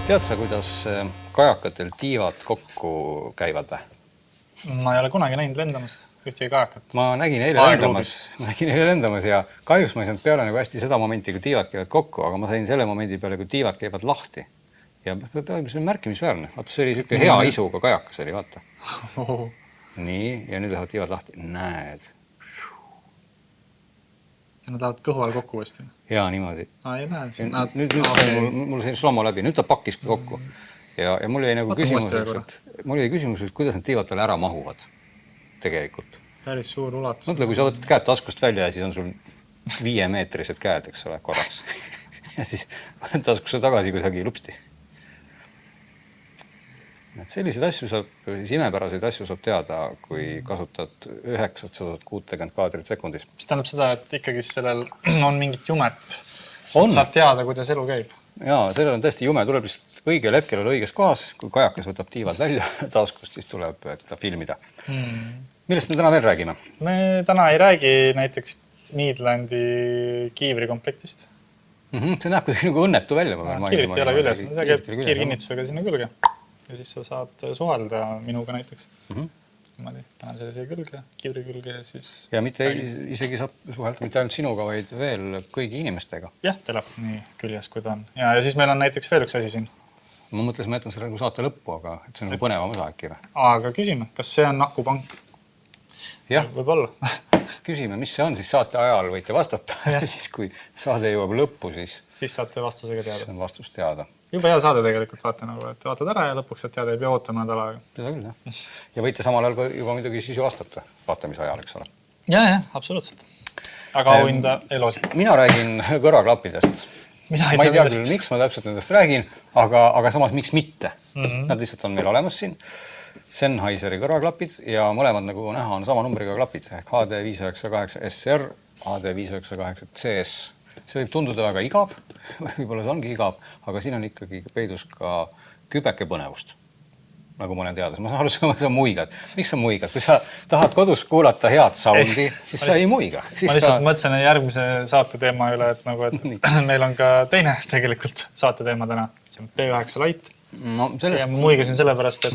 Tead sa, kuidas kajakatel tiivad kokku käivad või? Ma ei ole kunagi näinud lendamas ühtegi kajakat. Ma nägin eile lendamas ja kahjuks ma ei saanud peale nagu hästi seda momenti, kui tiivad käivad kokku, aga ma sain selle momendi peale, kui tiivad käivad lahti. Ja see on märkimisväärne. Vaata, see oli selline hea isuga kajakas oli, vaata. Nii, ja nüüd lähevad tiivad lahti. Näed. Ja nad lähevad kõhu all kokku uuesti. Jaa, niimoodi. Ei näe. Nüüd mul sai slomo läbi. Nüüd ta pakkiski kokku. Ja mul jäi nagu küsimus, et kuidas need tiivad tal ära mahuvad tegelikult. Päris suur ulatus. Mõtle, kui sa võtad käed taskust välja ja siis on sul 5-meetrised käed, eks ole, korraks. Ja siis taskusse tagasi kuidagi lupsti. Selliseid asju saab, imepäraseid asju saab teada, kui kasutad 960 kaadrit sekundis. Mis tähendab seda, et ikkagi sellel on mingit jumet, et saad teada, kuidas elu käib? Jaa, sellel on tõesti jume. Tuleb lihtsalt õigel hetkel olla õiges kohas. Kui kajakas võtab tiivad välja taskust, siis tuleb teda filmida. Millest me täna veel räägime? Me täna ei räägi näiteks Midlandi kiivrikomplektist. See näeb kuidagi nagu õnnetu välja. Kiivrit ei ole küljes. See käib kiirkinnitusega sinna külge. Ja siis sa saad suhelda minuga näiteks. Täna sellise külge, kiivri külge ja siis... Ja mitte isegi saab suhelda mitte ainult sinuga, vaid veel kõigi inimestega. Jah, telefoni küljes, kui ta on. Ja siis meil on näiteks veel üks asi siin. Ma mõtlesin, ma jätan selle nagu saate lõppu, aga see on nagu põnevam osa äkki või? Aga küsime, kas see on akupank? Jah. Võib-olla. Küsime, mis see on, siis saate ajal võite vastata. Ja siis kui saade jõuab lõppu, siis saate vastusega teada. See on vastus teada. Juba hea saade tegelikult vaata nagu, et vaatad ära ja lõpuks saad teada, ei pea ootama nädal aega. Seda küll, jah. Ja võite samal ajal juba midagi siis ju vastata vaatamise ajal, eks ole. Jah, absoluutselt. Aga auhinda ei loosid. Mina räägin kõrvaklappidest. Ma ei tea küll, miks ma täpselt nendest räägin, aga samas miks mitte. Nad lihtsalt on meil olemas siin. Sennheiseri kõrvaklapid ja mõlemad, nagu näha, on sama numbriga klapid. Ehk HD598SR, HD598CS. See võib tunduda väga igav, võib-olla see ongi igav, aga siin on ikkagi peidus ka kübeke põnevust. Nagu ma olen teades. Ma saan aru, sa muigad. Miks sa muigad? Kui sa tahad kodus kuulata head soundi, siis sa ei muiga. Ma lihtsalt mõtlesin järgmise saate teema üle, et meil on ka teine tegelikult saate teema täna. See on P9 Lite. Ja ma muigasin sellepärast,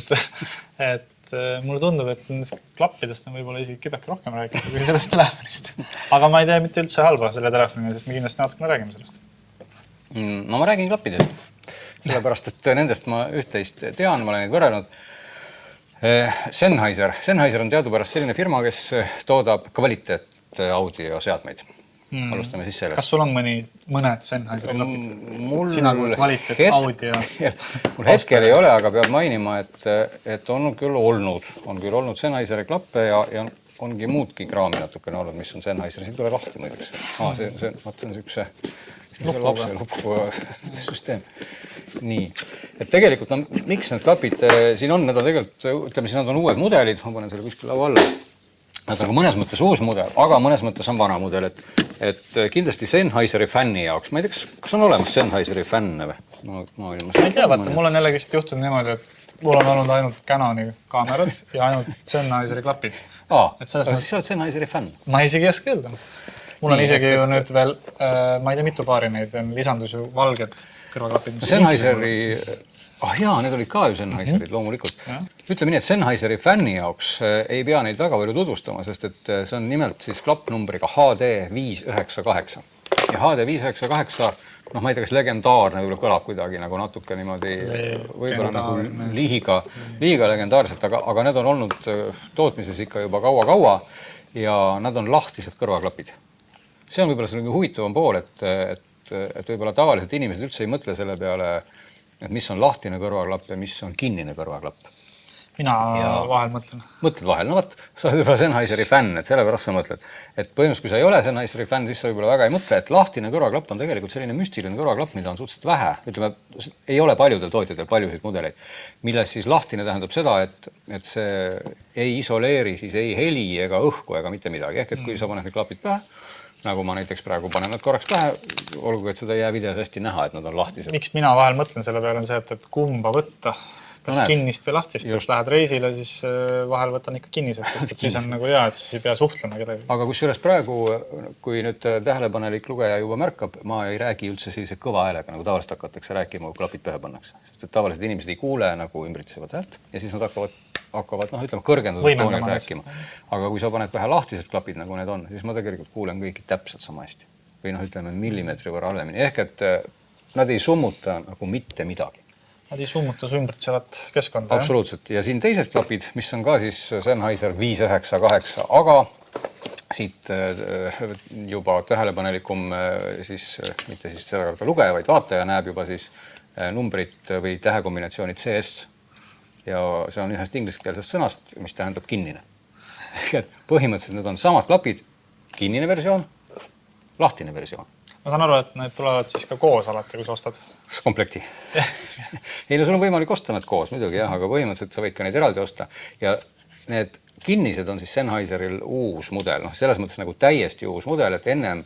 et mulle tundub, et nendest klappidest on võib-olla isegi kübeke rohkem rääkida kui sellest telefonist. Aga ma ei tea mitte üldse halba selle telefoni, sest me kindlasti natukene räägime sellest. No ma räägin klappidest. Sellepärast, et nendest ma üht-teist tean, ma olen neid võrrelnud. Sennheiser on teadupärast selline firma, kes toodab kvaliteet audioseadmeid. Alustame siis sellest. Kas sul on mõned Sennheiseri klapid? Sina kui kvaliteet audio? Mul hetkel ei ole, aga peab mainima, et on küll olnud Sennheiseri klappe ja ongi muudki kraami natukene olnud, mis on Sennheiseri. Siin tuleb lahti muideks. See on sükse lapseluku süsteem. Nii. Et tegelikult, miks need klapid siin on? Need on tegelikult, ütleme, siin on uued mudelid. Ma panen selle kuskil laua alla. Nad on mõnes mõttes uus mudel, aga mõnes mõttes on vana mudel, et kindlasti Sennheiseri fänni jaoks. Ma ei tea, kas on olemas Sennheiseri fänne või? Ma ei tea, vaata, mul on jällegi juhtunud niimoodi, et mul on olnud ainult Canoni kaamerad ja ainult Sennheiseri klapid. Siis sa oled Sennheiseri fänn? Ma isegi ei oska öelda. Mul on isegi ju nüüd veel, ma ei tea, mitu paari neid on, lisandus ju valged kõrvaklapid. Sennheiseri... jaa, need olid ka ju Sennheiserid loomulikult. Ütleme nii, et Sennheiseri fänni jaoks ei pea neid väga palju tutvustama, sest et see on nimelt siis klappnumbriga HD598. Ja HD598, ma ei tea, kas legendaarne võib-olla kõlab kuidagi nagu natuke niimoodi, võib-olla nagu liiga legendaarselt, aga need on olnud tootmises ikka juba kaua ja nad on lahtised kõrvaklapid. See on võib-olla selline huvitavam pool, et võib-olla tavaliselt inimesed üldse ei mõtle selle peale, et mis on lahtine kõrvaklapp ja mis on kinnine kõrvaklapp. Mina vahel mõtlen. Mõtled vahel? No vaat, sa oled võib-olla Sennheiseri fänn, et sellepärast sa mõtled. Et põhimõtteliselt, kui sa ei ole Sennheiseri fänn, siis sa võib-olla väga ei mõtle, et lahtine kõrvaklapp on tegelikult selline müstiline kõrvaklapp, mida on suhteliselt vähe. Ütleme, ei ole paljudel tootjatel paljusid mudeleid, milles siis lahtine tähendab seda, et see ei isoleeri siis ei heli ega õhku ega mitte midagi. Ehk et kui sa paned need klapid pähe, nagu ma näiteks praegu panen nad korraks pähe, olgu, et seda ei jää videos hästi näha, et nad on lahtised. Miks mina vahel mõtlen selle peale on see, et kumba võtta, kas kinnist või lahtist, et lähed reisile, siis vahel võtan ikka kinnised, sest et siis on nagu hea, et siis ei pea suhtlema kedagi. Aga kusjuures praegu, kui nüüd tähelepanelik lugeja juba märkab, ma ei räägi üldse sellise kõva häälega, nagu tavaliselt hakatakse rääkima, kui klapid pähe pannakse. Sest et tavaliselt inimesed ei kuule nagu ümbritsevad häält ja siis nad hakkavad ütleme, kõrgendatud toonil rääkima. Aga kui sa paned pähe lahtised klapid, nagu need on, siis ma tegelikult kuulen kõiki täpselt sama hästi. Või ütleme millimeetri võrra halvemini. Ehk et nad ei summuta nagu mitte midagi. Nad ei summuta su ümbritsevat keskkonda. Absoluutselt. Ja siin teised klapid, mis on ka siis Sennheiser 598, aga siit juba tähelepanelikum siis, mitte siis seda ka lugeja, vaid vaataja näeb juba siis numbrit või tähekombinatsioonid CS. Ja see on ühest ingliskeelsest sõnast, mis tähendab kinnine. Põhimõtteliselt need on samad klapid, kinnine versioon, lahtine versioon. Ma saan aru, et need tulevad siis ka koos alati, kui sa ostad. Komplekti. Ei, no sul on võimalik osta need koos muidugi, jah, aga põhimõtteliselt sa võid ka neid eraldi osta. Ja need kinnised on siis Sennheiseril uus mudel. Selles mõttes nagu täiesti uus mudel, et ennem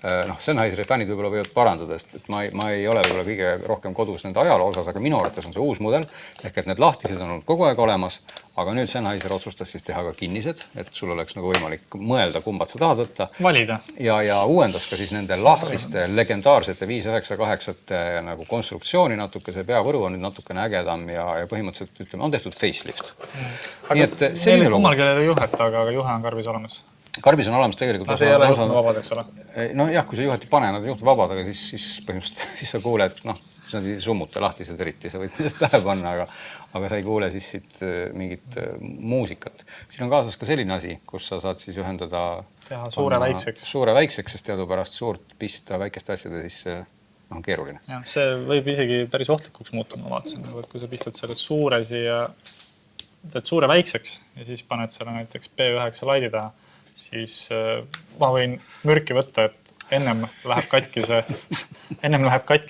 Sennheiseri fännid võib-olla võivad parandada, et ma ei ole võib-olla kõige rohkem kodus nende ajaloo osas, aga minu arvates on see uus mudel, ehk et need lahtised on olnud kogu aeg olemas, aga nüüd Sennheiser otsustas siis teha ka kinnised, et sul oleks nagu võimalik mõelda, kumbad sa tahad võtta. Valida. Ja uuendas ka siis nende lahtiste legendaarsete 598 nagu konstruktsiooni natuke, see peavõru on nüüd natukene ägedam ja põhimõtteliselt ütleme, on tehtud facelift. Aga meil kummal kellel ei juhet, aga juhe on karbis olemas. Karbis on olemas tegelikult. Nad ei ole juhtme vabad, eks ole? No jah, kui sa juhet ei pane, nad on juhtme vabad, aga siis põhimõtteliselt siis sa kuuled, sa ei summuta lahtised eriti, sa võid nendest pähe panna, aga sa ei kuule siis siit mingit muusikat. Siin on kaasas ka selline asi, kus sa saad siis ühendada teha suure väikseks, sest teadupärast suurt pista väikeste asjade siis on keeruline. Ja, see võib isegi päris ohtlikuks muuta, ma vaatasin, et kui sa pistad selle suure siia, teed suure väikseks ja siis paned selle näiteks P9 laidi taha, siis ma võin mürki võtta, et ennem läheb katki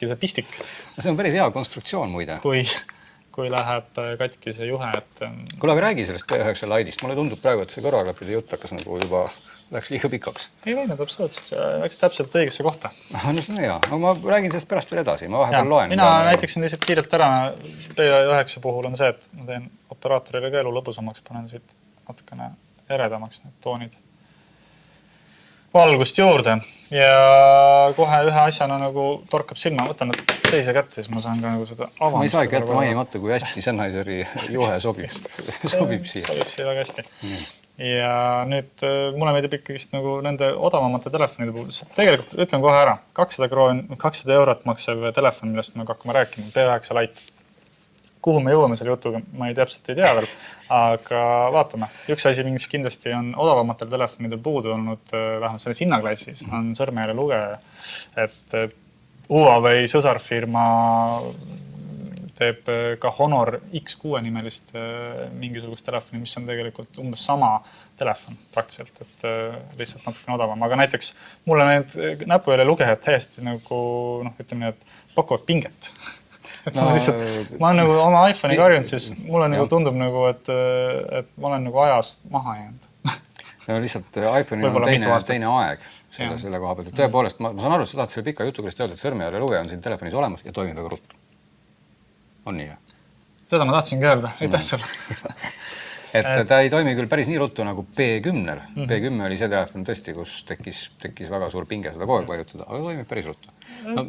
see pistik. See on päris hea konstruktsioon muide. Kui läheb katki see juhe, et... Kuule, aga räägi sellest P9 laidist. Mulle tundub praegu, et see kõrvaklapide jutt hakkas nagu juba läks liiga pikaks. Ei läinud absoluutselt, see läks täpselt õigesse kohta. No see on hea. No ma räägin sellest pärast veel edasi. Ma vahepeal loen. Mina näitaksin lihtsalt kiirelt ära. P9 puhul on see, et ma teen operaatorile ka elu lõbusamaks, panen siit natukene eredamaks need toonid. Valgust juurde ja kohe ühe asjana nagu torkab silma, võtan nüüd teise kätte, siis ma saan ka nagu seda avamist. Ma ei saagi jätta mainimata, kui hästi Sennheiseri juhe sobib siia. Sobib siia väga hästi. Ja nüüd mulle meeldib ikkagist nagu nende odavamate telefonide puhul. Tegelikult ütlen kohe ära, 200 eurot maksev telefon, millest me hakkame rääkima, P9 Lite. Kuhu me jõuame selle jutuga, ma ei täpselt ei tea veel, aga vaatame. Üks asi, mis kindlasti on odavamatel telefonidel puudu olnud, vähemalt selles hinnaklassis, on sõrmejälje lugeja. Et Huawei sõsarfirma teeb ka Honor X6 nimelist mingisugust telefoni, mis on tegelikult umbes sama telefon praktiliselt, et lihtsalt natukene odavam. Aga näiteks mulle need näpujälje lugejad täiesti nagu, ütleme nii, et pakuvad pinget. Et ma olen nagu oma iPhone'i karjunud, siis mulle nagu tundub nagu, et ma olen nagu ajast maha jäänud. No lihtsalt iPhone'il on teine aeg selle koha pealt. Tõepoolest, ma saan aru, et sa tahad selle pika jutu küljest öelda, et sõrmejälje lugeja on siin telefonis olemas ja toimib väga ruttu. On nii, jah? Seda ma tahtsin ka öelda. Aitäh sulle. Et ta ei toimi küll päris nii ruttu nagu P10. P10 oli see telefon tõesti, kus tekkis väga suur pinge seda kogu aeg vajutada, aga toimib päris ruttu.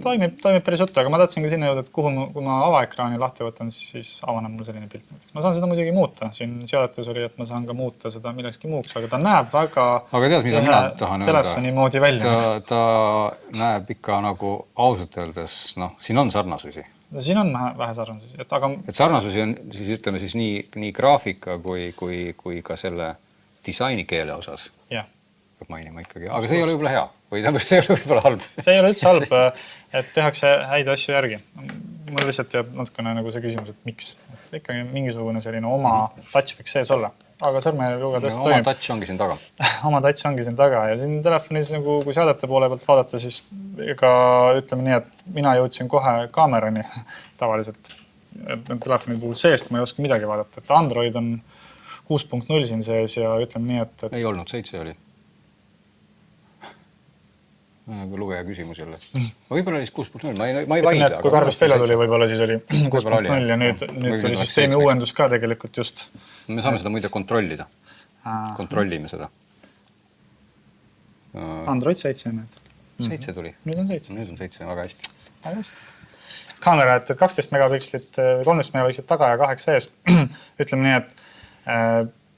Toimib päris ruttu, aga ma tahtsin ka sinna jõuda, et kui ma avaekraani lahti võtan, siis avaneb mul selline pilt. Ma saan seda muidugi muuta. Siin seadetes oli, et ma saan ka muuta seda millekski muuks, aga ta näeb väga tead, mida mina tahan telefoni moodi välja. Ta näeb ikka nagu ausalt öeldes, siin on sarnasusi. Siin on vähe sarnasusi. Et sarnasusi on siis ütleme siis nii graafika kui ka selle disainikeele osas. Jah. Peab mainima ikkagi. Aga see ei ole võib-olla hea. Või see ei ole võib-olla halb. See ei ole üldse halb, et tehakse häid asju järgi. Mul lihtsalt jääb natukene nagu see küsimus, et miks. Et ikkagi mingisugune selline oma touch võiks sees olla. Aga sõrmejälje lugeja tõesti toimib. Oma touch ongi siin taga. Oma touch ongi siin taga ja siin telefonis, nagu, kui seadete poole pealt vaadata, siis ega ütleme nii, et mina jõudsin kohe kaamerani tavaliselt. Et telefoni puhul seest ma ei oska midagi vaadata. Et Android on 6.0 siin sees ja ütleme nii, et... Ei olnud, 7 oli. lugeja küsimus jälle. Võib-olla oli 6.0, ma ei vaidle. Kui Karvist välja tuli, võib-olla siis oli 6.0 ja nüüd tuli süsteemi uuendus ka tegelikult just. Me saame seda muide kontrollida. Kontrollime seda. Android 7 nüüd. 7 tuli. Nüüd on 7. Nüüd on 7, väga hästi. Väga hästi. Kaamera, et 12 megapikslit, 13 megapikslit taga ja 8 ees. Ütleme nii, et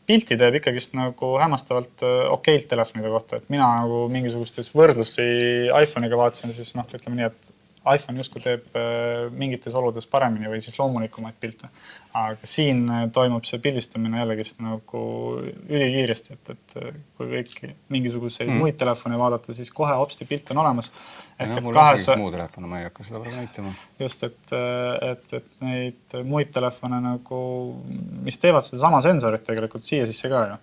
pilti teeb ikkagist nagu hämmastavalt okeilt telefonide kohta. Et mina nagu mingisugustes võrdlusi iPhone'iga vaatasin, siis ütleme nii, et iPhone justkui teeb mingites oludes paremini või siis loomulikumaid pilte. Aga siin toimub see pildistamine jällegist nagu ülikiiresti, et kui kõik mingisuguseid muid telefone vaadata, siis kohe hopsti pilt on olemas. Mul on üks muu telefone, ma ei hakka seda praegu näitama. Just, et neid muid telefone nagu, mis teevad seda sama sensorit tegelikult siia sisse ka ju.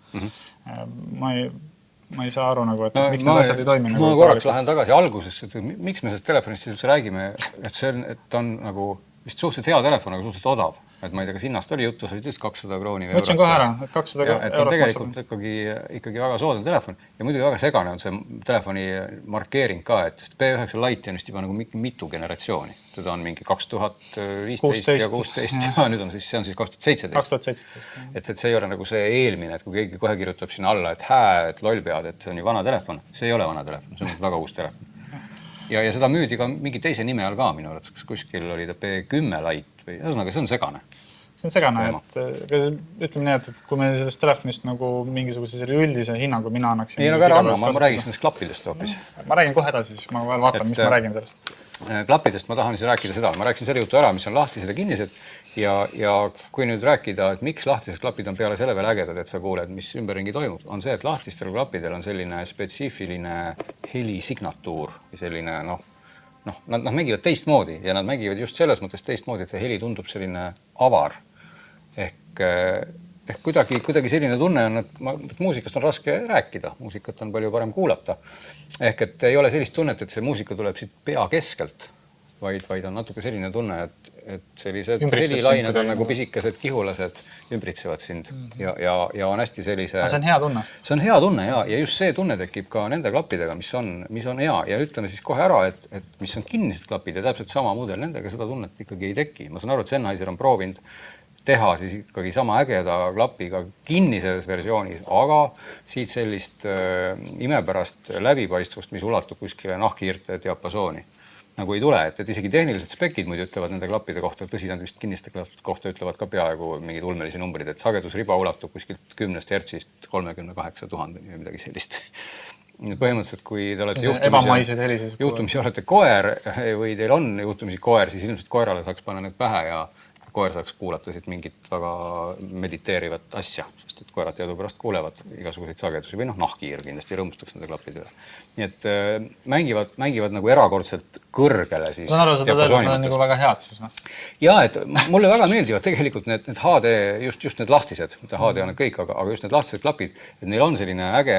Ma ei saa aru nagu, et miks need asjad ei toimi. Ma korraks lähen tagasi algusesse, et miks me sellest telefonist siis räägime, et on nagu vist suhteliselt hea telefon, aga suhteliselt odav. Et ma ei tea, kas hinnast oli juttu, see oli just 200 krooni. Ma ütlesin kohe ära, et 200 eurot. Et on tegelikult ikkagi väga soodne telefon ja muidugi väga segane on see telefoni markeering ka, et P9 Lite on vist juba nagu mitu generatsiooni. Teda on mingi 2015 ja 16 ja nüüd on siis, see on siis 2017. 2017. Et see ei ole nagu see eelmine, et kui keegi kohe kirjutab sinna alla, et et lollpead, et see on ju vana telefon. See ei ole vana telefon, see on väga uus telefon. Ja seda müüdi ka mingi teise nime all ka minu arvates, kas kuskil oli ta P10 Lite või ühesõnaga see on segane. See on segane, et ütleme nii, et kui me sellest telefonist nagu mingisuguse üldise hinnangu mina annaksin. Ei, aga ära anna, ma räägin sellest klappidest hoopis. Ma räägin kohe edasi, siis ma veel vaatan, mis ma räägin sellest. Klappidest ma tahan siis rääkida seda. Ma rääkisin selle jutu ära, mis on lahtised ja kinnised. Ja kui nüüd rääkida, et miks lahtised klapid on peale selle veel ägedad, et sa kuuled, mis ümberringi toimub, on see, et lahtistel klappidel on selline spetsiifiline helisignatuur ja selline, nad mängivad teistmoodi ja nad mängivad just selles mõttes teistmoodi, et see heli tundub selline avar. Ehk kuidagi selline tunne on, et muusikast on raske rääkida, muusikat on palju parem kuulata. Ehk et ei ole sellist tunnet, et see muusika tuleb siit pea keskelt, vaid on natuke selline tunne, et sellised helilained on nagu pisikesed kihulased ümbritsevad sind ja on hästi sellise... See on hea tunne. See on hea tunne ja just see tunne tekib ka nende klappidega, mis on hea ja ütleme siis kohe ära, et mis on kinnised klapid ja täpselt sama mudel, nendega seda tunnet ikkagi ei teki. Ma saan aru, et Sennheiser on proovinud teha siis ikkagi sama ägeda klapiga kinnises versioonis, aga siit sellist imepärast läbipaistvust, mis ulatub kuskile nahkhiirte diapasooni. Nagu ei tule, et isegi tehnilised spekid muidu ütlevad nende klappide kohta, tõsi, nad vist kinniste kohta ütlevad ka peaaegu mingid ulmelisi numbrid, et sagedusriba ulatub kuskilt 10 hertsist 38 000 või midagi sellist. Põhimõtteliselt, kui te olete juhtumisi olete koer või teil on juhtumisi koer, siis ilmselt koerale saaks panna need pähe ja koer saaks kuulata siit mingit väga mediteerivat asja, sest et koerad teadupärast kuulevad igasuguseid sagedusi või nahkhiir kindlasti rõõmustaks nende klappide üle. Nii et mängivad nagu erakordselt kõrgele siis. Saan aru, seda on nagu väga head siis või? Ja, et mulle väga meeldivad tegelikult need HD, just need lahtised, mitte HD on need kõik, aga just need lahtised klapid, et neil on selline äge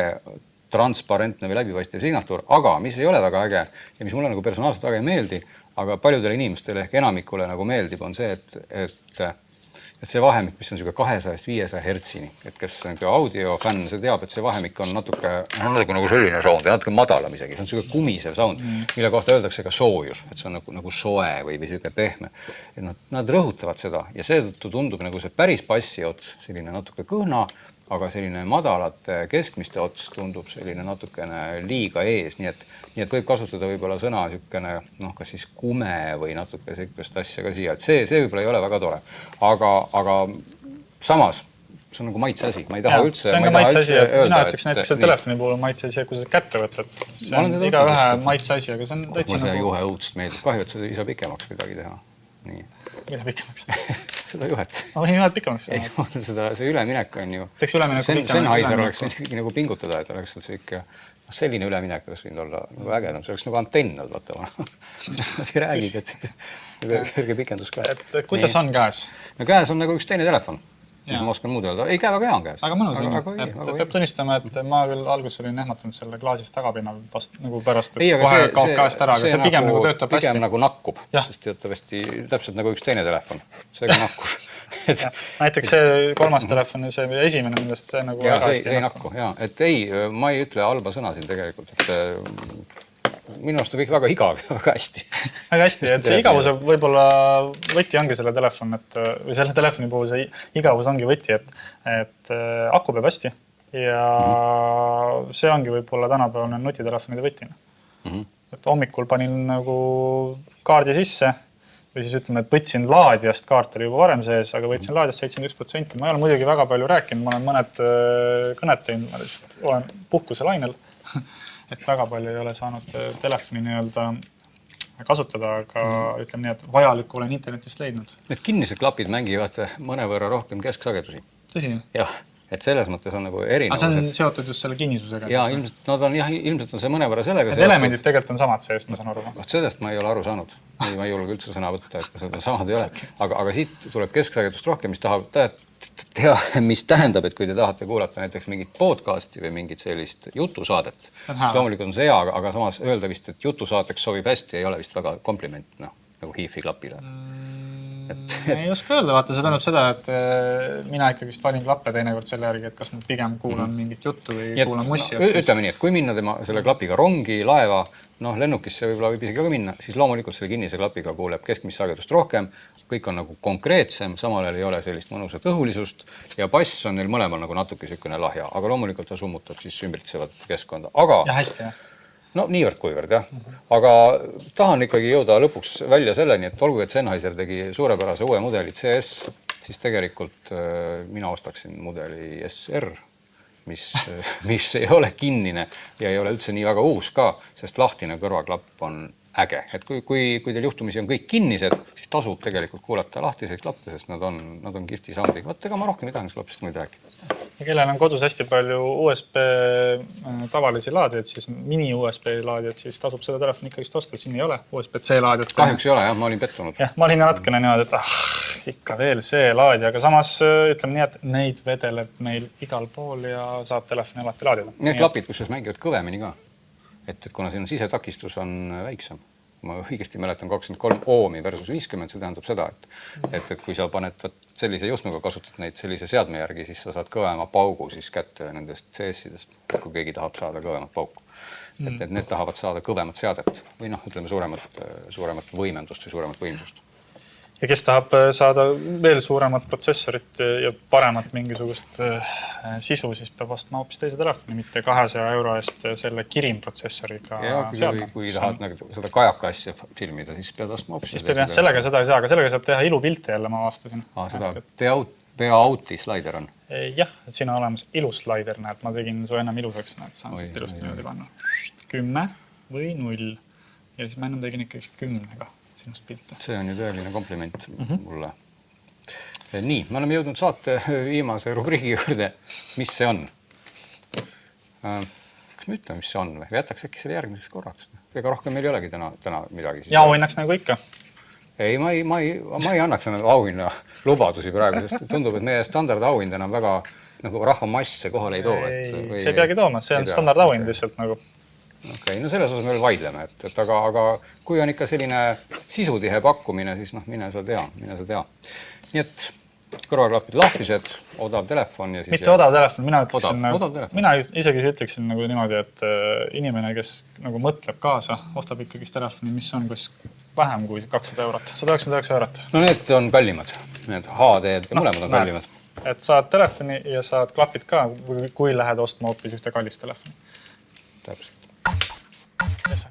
transparentne või läbipaistev signatuur, aga mis ei ole väga äge ja mis mulle nagu personaalselt väga ei meeldi, aga paljudele inimestele ehk enamikule nagu meeldib, on see, et see vahemik, mis on 200-500 hertsini, et kes on audiofänn, see teab, et see vahemik on natuke nagu selline sound ja natuke madalam isegi. See on kumisev sound, mille kohta öeldakse ka soojus, et see on nagu soe või pehme. Nad rõhutavad seda ja seetõttu tundub nagu see päris bassi ots, selline natuke kõhna, aga selline madalate keskmiste ots tundub selline natukene liiga ees, nii et võib kasutada võib-olla sõna niisugune, kas siis kume või natuke sellist asja ka siia, et see võib-olla ei ole väga tore. Aga samas, see on nagu maitse asi, ma ei taha üldse... See on ka maitse asi, mina ütleks näiteks selle telefoni puhul maitse asi, kui sa kätte võtad. See on iga ühe maitse asi, aga see on täitsa nagu... Mulle see juhe õudselt meeldib, kahju, et seda ei saa pikemaks midagi teha. Nii. Mida pikemaks? Seda juhet. Ma võin juhet pikemaks. See üleminek on ju... Teeks üleminek Sennheiser oleks ikkagi nagu pingutada, et oleks see ikka... Selline üleminek oleks võinud olla nagu ägedam. See oleks nagu antennad, vaata. Nad ei räägid, et kõrge pikendus ka. Kuidas on käes? No käes on nagu üks teine telefon. Ma oskan muud öelda. Ei, käe väga hea on käes. Aga mõnus on. Peab tunnistama, et ma küll alguses olin ehmatanud selle klaasist tagapinna nagu pärast, et kohe kaob käest ära, aga see pigem nagu töötab hästi. Pigem nagu nakkub, sest teatavasti täpselt nagu üks teine telefon. See ka nakkub. Näiteks see kolmas telefon, see esimene, millest see nagu väga hästi nakku. Et ei, ma ei ütle halba sõna siin tegelikult, et minu arust on kõik väga igav ja väga hästi. Väga hästi, et see igavuse võib-olla võti ongi selle telefon, või selle telefoni puhul see igavus ongi võti, et aku peab hästi ja see ongi võib-olla tänapäevane nutitelefonide võtina. Et hommikul panin nagu kaardi sisse või siis ütleme, et võtsin laadijast, kaart oli juba varem sees, aga võtsin laadijast 71%. Ma ei ole muidugi väga palju rääkinud, ma olen mõned kõned teinud, ma lihtsalt olen puhkuse lainel, et väga palju ei ole saanud telefoni nii-öelda kasutada, aga ütleme nii, et vajalikku olen internetist leidnud. Need kinnised klapid mängivad mõnevõrra rohkem kesksagedusi. Tõsi? Jah, et selles mõttes on nagu erinevus. Aga see on seotud just selle kinnisusega? Jaa, ilmselt on see mõnevõrra sellega seotud. Elemendid tegelikult on samad sees, ma saan aru. Sellest ma ei ole aru saanud. Ma ei julge üldse sõna võtta, et seda samad ei ole. Aga siit tuleb kesksagedust rohkem, mis tähendab, et kui te tahate kuulata näiteks mingit podcasti või mingit sellist jutusaadet, siis loomulikult on see hea, aga samas öelda vist, et jutusaateks sobib hästi, ei ole vist väga kompliment, nagu hiifi klapile. Ei oska öelda, vaata, see tähendab seda, et mina ikkagi valin klappe teinekord selle järgi, et kas ma pigem kuulan mingit juttu või kuulan mussi. Ütleme nii, et kui minna selle klapiga rongi, laeva, lennukisse võib-olla võib isegi ka minna, siis loomulikult selle kinnise klapiga kuuleb keskmist sagedust rohkem, kõik on nagu konkreetsem, samal ajal ei ole sellist mõnusat õhulisust ja bass on neil mõlemal nagu natuke sükune lahja, aga loomulikult ta summutab siis ümbritsevat keskkonda. Ja hästi, jah. No niivõrd kuivõrd, jah. Aga tahan ikkagi jõuda lõpuks välja selleni, et olgu, et Sennheiser tegi suurepärase uue mudeli CS, siis tegelikult mina ostaksin mudeli SR, mis ei ole kinnine ja ei ole üldse nii väga uus ka, sest lahtine kõrvaklapp on äge. Et kui teil juhtumisi on kõik kinnised, siis tasub tegelikult kuulata lahtiseid klappe, sest nad on kihvti soundiga. Vaat ega ma rohkem ei tahaks klappist muid rääkida. Ja kellel on kodus hästi palju USB tavalisi laadijad, siis mini-USB laadijad, siis tasub seda telefoni ikkagist osta. Siin ei ole USB-C laadijat. Kahjuks ei ole, jah, ma olin pettunud. Jah, ma olin natukene niimoodi, et ikka veel see laadija, aga samas ütleme nii, et neid vedeleb meil igal pool ja saab telefoni alati laadida. Need klapid, kus mängivad kõvemini ka. Et kuna siin sisetakistus on väiksem, ma õigesti mäletan 23 oomi versus 50, see tähendab seda, et kui sa paned sellise juhtmega kasutad neid sellise seadme järgi, siis sa saad kõvema paugu siis kätte nendest CS-idest, kui keegi tahab saada kõvemat pauku. Et need tahavad saada kõvemat seadet või ütleme suuremat võimendust või suuremat võimsust. Ja kes tahab saada veel suuremat protsessorit ja paremat mingisugust sisu, siis peab ostma hoopis teise telefoni, mitte 200 € eest selle Kirin protsessoriga seadme. Kui tahad seda kajaka asja filmida, siis pead ostma hoopis. Siis peab jah, sellega seda ei saa, aga sellega saab teha ilupilte jälle, ma vastasin. Seda PA-Outi slaider on? Jah, et siin on olemas iluslaider, näed, ma tegin su ennem iluseks, näed, saan siit ilusti niimoodi panna. 10 või 0 ja siis ma ennem tegin ikkagi 10-ga. See on ju tõeline kompliment mulle. Nii, me oleme jõudnud saate viimase rubriigi juurde. Mis see on? Kas me ütleme, mis see on või jätaks äkki selle järgmiseks korraks? Ega rohkem meil ei olegi täna midagi. Ja auhinnaks nagu ikka. Ei, ma ei annaks auhinna lubadusi praegu, sest tundub, et meie standardauhind enam väga nagu rahva masse kohale ei too. See ei peagi tooma, see on standardauhind lihtsalt nagu. Okei, no selles osas me veel vaidleme, aga kui on ikka selline sisutihe pakkumine, siis mine sa tea. Nii et kõrvaklapid lahtised, odav telefon. Mitte odav telefon, mina isegi ütleksin nagu niimoodi, et inimene, kes nagu mõtleb kaasa, ostab ikkagi telefoni, mis on vähem kui 200 €, 199 €. No need on kallimad, need HD-d ja mõlemad on kallimad. Et saad telefoni ja saad klapid ka, kui lähed ostma hoopis ühte kallist telefoni. Täpselt. Yes.